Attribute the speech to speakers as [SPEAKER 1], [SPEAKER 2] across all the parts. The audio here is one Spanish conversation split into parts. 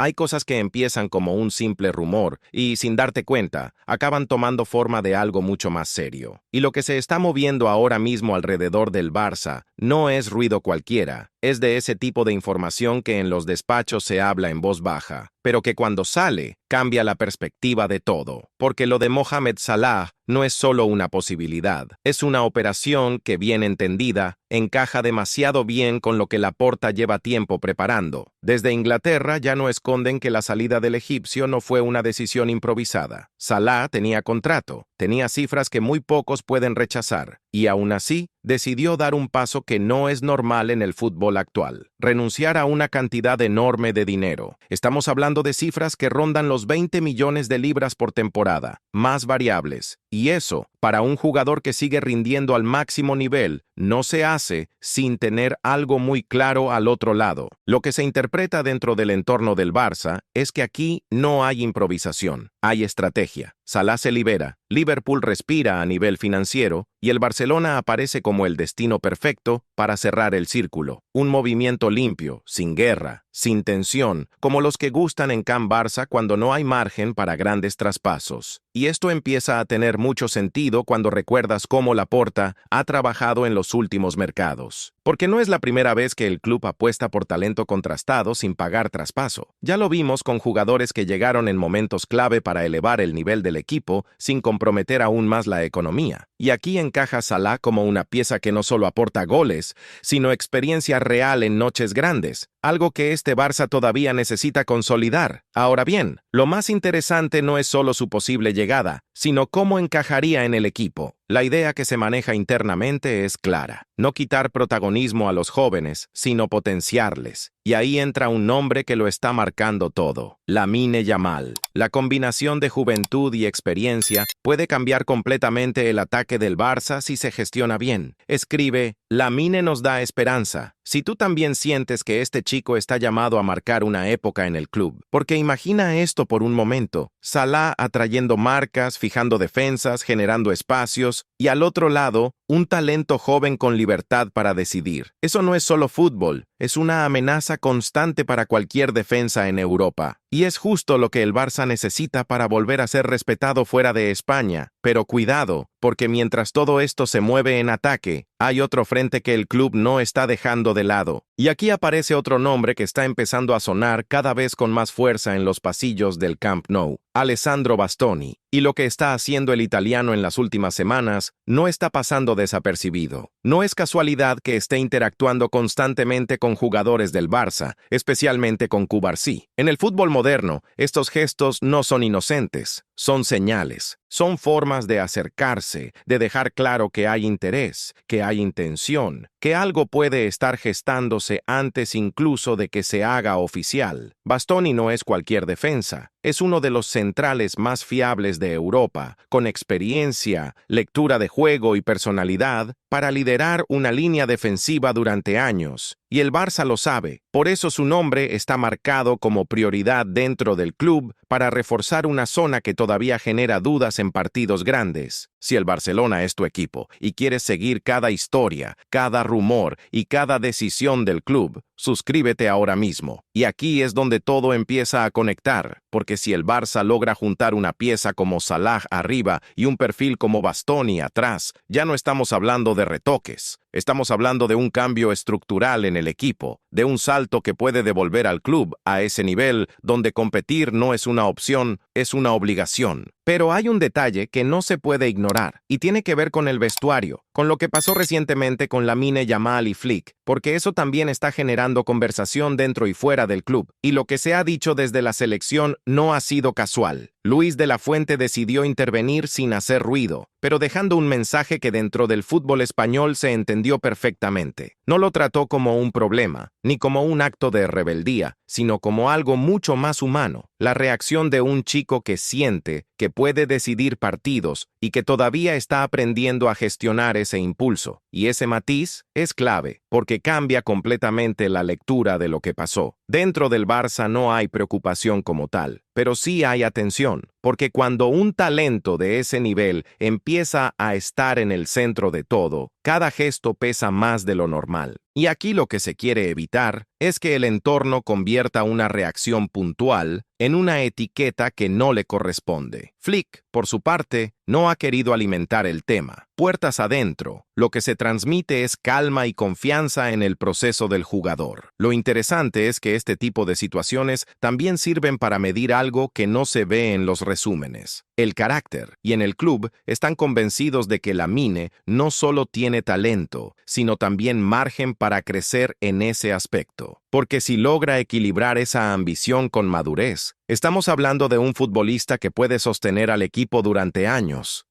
[SPEAKER 1] Hay cosas que empiezan como un simple rumor y, sin darte cuenta, acaban tomando forma de algo mucho más serio. Y lo que se está moviendo ahora mismo alrededor del Barça no es ruido cualquiera, es de ese tipo de información que en los despachos se habla en voz baja, pero que cuando sale cambia la perspectiva de todo, porque lo de Mohamed Salah no es solo una posibilidad, es una operación que, bien entendida, encaja demasiado bien con lo que Laporta lleva tiempo preparando. Desde Inglaterra ya no esconden que la salida del egipcio no fue una decisión improvisada. Salah tenía contrato, tenía cifras que muy pocos pueden rechazar, y aún así decidió dar un paso que no es normal en el fútbol actual: renunciar a una cantidad enorme de dinero. Estamos hablando de cifras que rondan los 20 millones de libras por temporada, más variables. Y eso, para un jugador que sigue rindiendo al máximo nivel, no se hace sin tener algo muy claro al otro lado. Lo que se interpreta dentro del entorno del Barça es que aquí no hay improvisación, hay estrategia. Salah se libera, Liverpool respira a nivel financiero y el Barcelona aparece como el destino perfecto para cerrar el círculo. Un movimiento limpio, sin guerra, sin tensión, como los que gustan en Camp Barça cuando no hay margen para grandes traspasos. Y esto empieza a tener mucho sentido cuando recuerdas cómo Laporta ha trabajado en los últimos mercados. Porque no es la primera vez que el club apuesta por talento contrastado sin pagar traspaso. Ya lo vimos con jugadores que llegaron en momentos clave para elevar el nivel del equipo sin comprometer aún más la economía. Y aquí encaja Salah como una pieza que no solo aporta goles, sino experiencia real en noches grandes, algo que este Barça todavía necesita consolidar. Ahora bien, lo más interesante no es solo su posible llegada, sino cómo encajaría en el equipo. La idea que se maneja internamente es clara: no quitar protagonismo a los jóvenes, sino potenciarles. Y ahí entra un nombre que lo está marcando todo: Lamine Yamal. La combinación de juventud y experiencia puede cambiar completamente el ataque del Barça si se gestiona bien. Escribe: Lamine nos da esperanza. Si tú también sientes que este chico está llamado a marcar una época en el club, porque imagina esto por un momento: Salah atrayendo marcas, fijando defensas, generando espacios, y al otro lado, un talento joven con libertad para decidir. Eso no es solo fútbol, es una amenaza constante para cualquier defensa en Europa. Y es justo lo que el Barça necesita para volver a ser respetado fuera de España. Pero cuidado, porque mientras todo esto se mueve en ataque, hay otro frente que el club no está dejando de lado. Y aquí aparece otro nombre que está empezando a sonar cada vez con más fuerza en los pasillos del Camp Nou: Alessandro Bastoni. Y lo que está haciendo el italiano en las últimas semanas no está pasando desapercibido. No es casualidad que esté interactuando constantemente con jugadores del Barça, especialmente con Cubarsí. En el fútbol moderno, estos gestos no son inocentes, son señales. Son formas de acercarse, de dejar claro que hay interés, que hay intención, que algo puede estar gestándose antes incluso de que se haga oficial. Bastoni no es cualquier defensa, es uno de los centrales más fiables de Europa, con experiencia, lectura de juego y personalidad para liderar una línea defensiva durante años. Y el Barça lo sabe, por eso su nombre está marcado como prioridad dentro del club para reforzar una zona que todavía genera dudas en partidos grandes. Si el Barcelona es tu equipo y quieres seguir cada historia, cada rumor y cada decisión del club, suscríbete ahora mismo. Y aquí es donde todo empieza a conectar, porque si el Barça logra juntar una pieza como Salah arriba y un perfil como Bastoni atrás, ya no estamos hablando de retoques. Estamos hablando de un cambio estructural en el equipo, de un salto que puede devolver al club a ese nivel donde competir no es una opción, es una obligación. Pero hay un detalle que no se puede ignorar, y tiene que ver con el vestuario, con lo que pasó recientemente con Lamine Yamal y Flick, porque eso también está generando conversación dentro y fuera del club, y lo que se ha dicho desde la selección no ha sido casual. Luis de la Fuente decidió intervenir sin hacer ruido, pero dejando un mensaje que dentro del fútbol español se entendió perfectamente. No lo trató como un problema, ni como un acto de rebeldía, sino como algo mucho más humano: la reacción de un chico que siente, que puede decidir partidos y que todavía está aprendiendo a gestionar ese impulso. Y ese matiz es clave, porque cambia completamente la lectura de lo que pasó. Dentro del Barça no hay preocupación como tal. pero sí hay atención, porque cuando un talento de ese nivel empieza a estar en el centro de todo, cada gesto pesa más de lo normal. Y aquí lo que se quiere evitar es que el entorno convierta una reacción puntual en una etiqueta que no le corresponde. Flick, por su parte, no ha querido alimentar el tema. Puertas adentro, lo que se transmite es calma y confianza en el proceso del jugador. Lo interesante es que este tipo de situaciones también sirven para medir algo que no se ve en los resúmenes: el carácter. Y en el club están convencidos de que Lamine no solo tiene talento, sino también margen para crecer en ese aspecto. Porque si logra equilibrar esa ambición con madurez, estamos hablando de un futbolista que puede sostener al equipo durante años.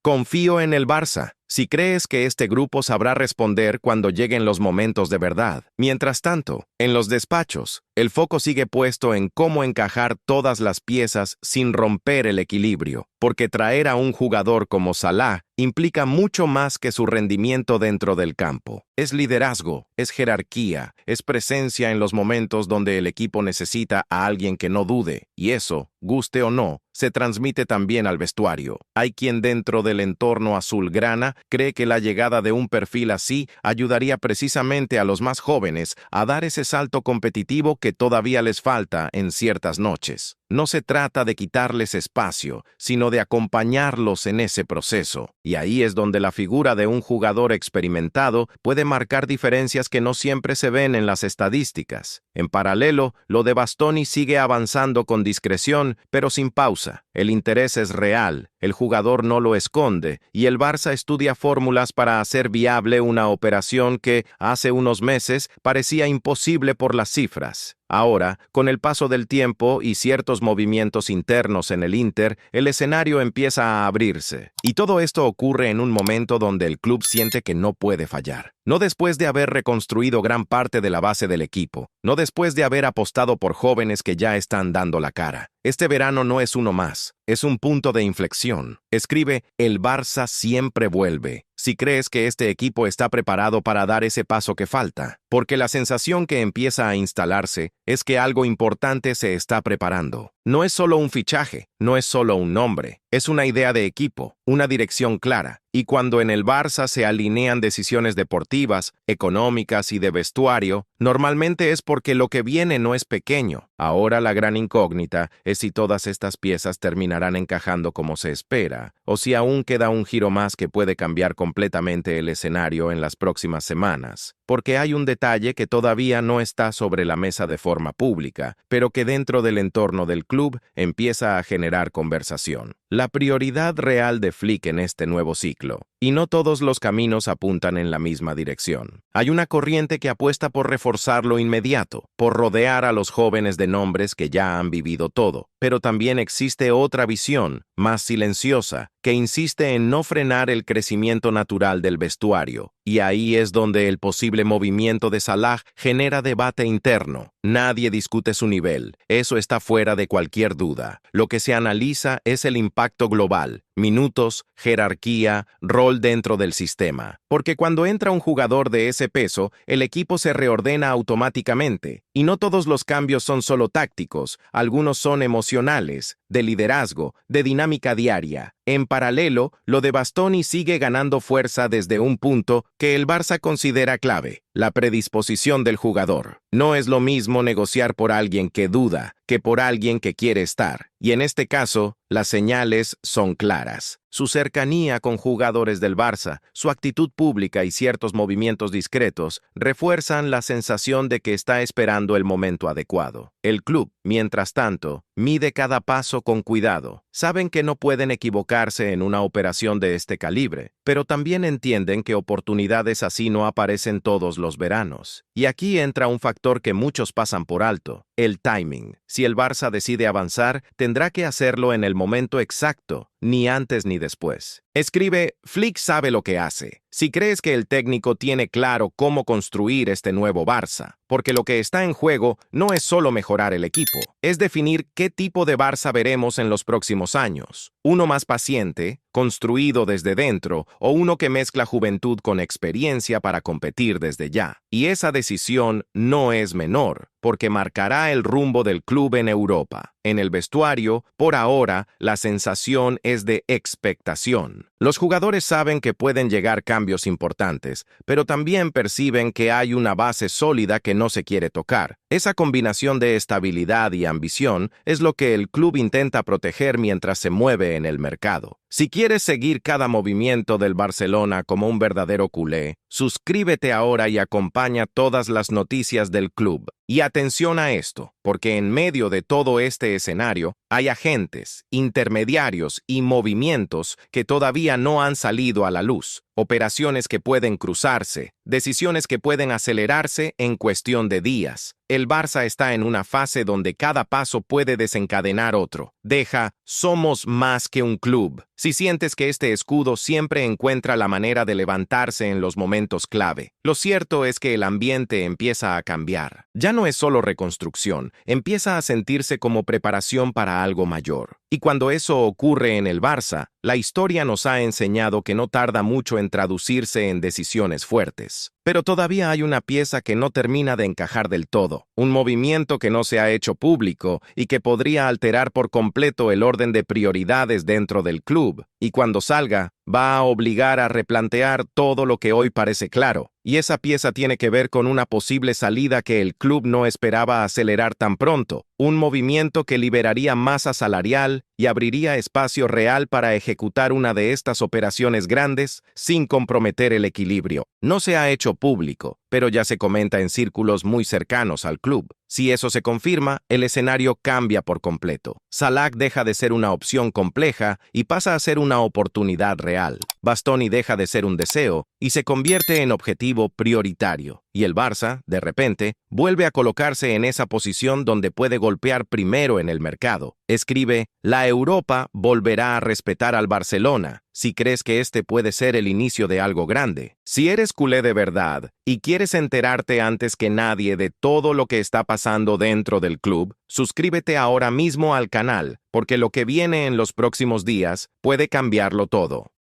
[SPEAKER 1] Confío en el Barça. Si crees que este grupo sabrá responder cuando lleguen los momentos de verdad. Mientras tanto, en los despachos, el foco sigue puesto en cómo encajar todas las piezas sin romper el equilibrio, porque traer a un jugador como Salah implica mucho más que su rendimiento dentro del campo. Es liderazgo, es jerarquía, es presencia en los momentos donde el equipo necesita a alguien que no dude, y eso, guste o no, se transmite también al vestuario. Hay quien dentro del entorno azulgrana cree que la llegada de un perfil así ayudaría precisamente a los más jóvenes a dar ese salto competitivo que todavía les falta en ciertas noches. No se trata de quitarles espacio, sino de acompañarlos en ese proceso. Y ahí es donde la figura de un jugador experimentado puede marcar diferencias que no siempre se ven en las estadísticas. En paralelo, lo de Bastoni sigue avanzando con discreción, pero sin pausa. El interés es real, el jugador no lo esconde, y el Barça estudia fórmulas para hacer viable una operación que, hace unos meses, parecía imposible por las cifras. Ahora, con el paso del tiempo y ciertos movimientos internos en el Inter, el escenario empieza a abrirse. Y todo esto ocurre en un momento donde el club siente que no puede fallar. No después de haber reconstruido gran parte de la base del equipo, no después de haber apostado por jóvenes que ya están dando la cara. Este verano no es uno más, es un punto de inflexión. Escribe: el Barça siempre vuelve. Si crees que este equipo está preparado para dar ese paso que falta, porque la sensación que empieza a instalarse es que algo importante se está preparando. No es solo un fichaje, no es solo un nombre, es una idea de equipo, una dirección clara. Y cuando en el Barça se alinean decisiones deportivas, económicas y de vestuario, normalmente es porque lo que viene no es pequeño. Ahora la gran incógnita es si todas estas piezas terminarán encajando como se espera, o si aún queda un giro más que puede cambiar completamente el escenario en las próximas semanas. Porque hay un detalle que todavía no está sobre la mesa de forma pública, pero que dentro del entorno del club empieza a generar conversación. La prioridad real de Flick en este nuevo ciclo. Y no todos los caminos apuntan en la misma dirección. Hay una corriente que apuesta por reforzar lo inmediato, por rodear a los jóvenes de nombres que ya han vivido todo. Pero también existe otra visión, más silenciosa, que insiste en no frenar el crecimiento natural del vestuario. Y ahí es donde el posible movimiento de Salah genera debate interno. Nadie discute su nivel, eso está fuera de cualquier duda. Lo que se analiza es el impacto global, minutos, jerarquía, rol dentro del sistema. Porque cuando entra un jugador de ese peso, el equipo se reordena automáticamente. Y no todos los cambios son solo tácticos, algunos son emocionales, de liderazgo, de dinámica diaria. En paralelo, lo de Bastoni sigue ganando fuerza desde un punto que el Barça considera clave: la predisposición del jugador. No es lo mismo negociar por alguien que duda que por alguien que quiere estar. Y en este caso, las señales son claras. Su cercanía con jugadores del Barça, su actitud pública y ciertos movimientos discretos refuerzan la sensación de que está esperando el momento adecuado. El club, mientras tanto, mide cada paso con cuidado. Saben que no pueden equivocarse en una operación de este calibre, pero también entienden que oportunidades así no aparecen todos los veranos. Y aquí entra un factor que muchos pasan por alto: el timing. Si el Barça decide avanzar, tendrá que hacerlo en el momento exacto, ni antes ni después. Escribe, Flick sabe lo que hace. Si crees que el técnico tiene claro cómo construir este nuevo Barça, porque lo que está en juego no es solo mejorar el equipo, es definir qué tipo de Barça veremos en los próximos años. Uno más paciente, construido desde dentro, o uno que mezcla juventud con experiencia para competir desde ya. Y esa decisión no es menor, porque marcará el rumbo del club en Europa. En el vestuario, por ahora, la sensación es de expectación. Los jugadores saben que pueden llegar cambios importantes, pero también perciben que hay una base sólida que no se quiere tocar. Esa combinación de estabilidad y ambición es lo que el club intenta proteger mientras se mueve en el mercado. Si quieres seguir cada movimiento del Barcelona como un verdadero culé, suscríbete ahora y acompaña todas las noticias del club. Y atención a esto, porque en medio de todo este escenario hay agentes, intermediarios y movimientos que todavía no han salido a la luz, operaciones que pueden cruzarse, decisiones que pueden acelerarse en cuestión de días. El Barça está en una fase donde cada paso puede desencadenar otro. Somos más que un club. Si sientes que este escudo siempre encuentra la manera de levantarse en los momentos clave, lo cierto es que el ambiente empieza a cambiar. Ya no es solo reconstrucción, empieza a sentirse como preparación para algo mayor. Y cuando eso ocurre en el Barça, la historia nos ha enseñado que no tarda mucho en traducirse en decisiones fuertes. Pero todavía hay una pieza que no termina de encajar del todo, un movimiento que no se ha hecho público y que podría alterar por completo el orden de prioridades dentro del club, y cuando salga, va a obligar a replantear todo lo que hoy parece claro. Y esa pieza tiene que ver con una posible salida que el club no esperaba acelerar tan pronto, un movimiento que liberaría masa salarial y abriría espacio real para ejecutar una de estas operaciones grandes sin comprometer el equilibrio. No se ha hecho público, pero ya se comenta en círculos muy cercanos al club. Si eso se confirma, el escenario cambia por completo. Salah deja de ser una opción compleja y pasa a ser una oportunidad real. Bastoni deja de ser un deseo y se convierte en objetivo prioritario. Y el Barça, de repente, vuelve a colocarse en esa posición donde puede golpear primero en el mercado. Escribe, la Europa volverá a respetar al Barcelona, si crees que este puede ser el inicio de algo grande. Si eres culé de verdad y quieres enterarte antes que nadie de todo lo que está pasando dentro del club, suscríbete ahora mismo al canal, porque lo que viene en los próximos días puede cambiarlo todo.